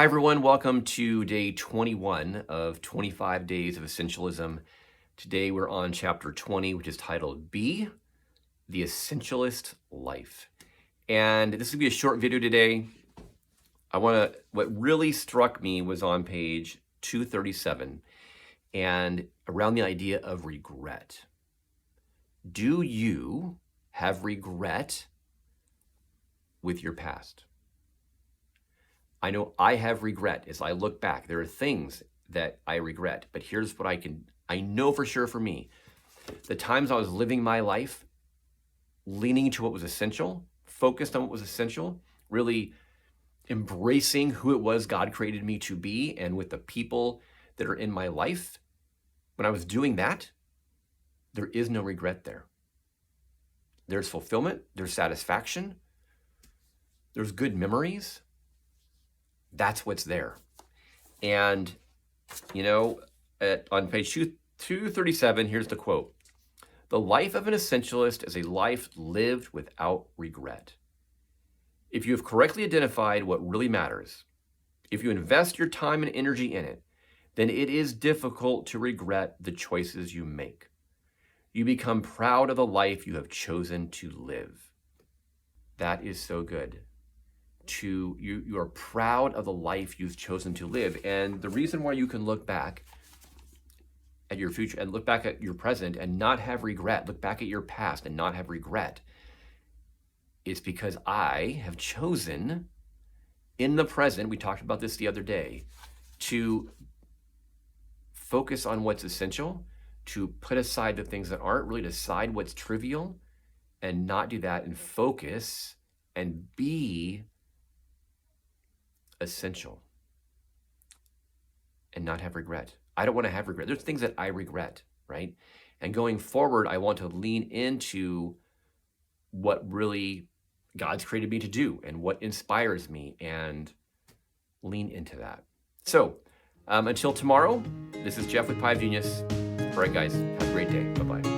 Hi, everyone. Welcome to day 21 of 25 Days of Essentialism. Today we're on chapter 20, which is titled Be the Essentialist Life. And this will be a short video today. What really struck me was on page 237 and around the idea of regret. Do you have regret with your past? I know I have regret as I look back. There are things that I regret, but here's what I know for sure for me. The times I was living my life, leaning to what was essential, focused on what was essential, really embracing who it was God created me to be and with the people that are in my life. When I was doing that, there is no regret there. There's fulfillment, there's satisfaction, there's good memories. That's what's there. And, on page 237, here's the quote. The life of an essentialist is a life lived without regret. If you have correctly identified what really matters, if you invest your time and energy in it, then it is difficult to regret the choices you make. You become proud of the life you have chosen to live. That is so good. You are proud of the life you've chosen to live. And the reason why you can look back at your future and look back at your present and not have regret, look back at your past and not have regret, is because I have chosen in the present, we talked about this the other day, to focus on what's essential, to put aside the things that aren't, really decide what's trivial and not do that, and focus and be essential and not have regret. I don't want to have regret. There's things that I regret, right? And going forward, I want to lean into what really God's created me to do and what inspires me and lean into that. So until tomorrow, this is Jeff with Pi of Genius. All right, guys, have a great day. Bye-bye.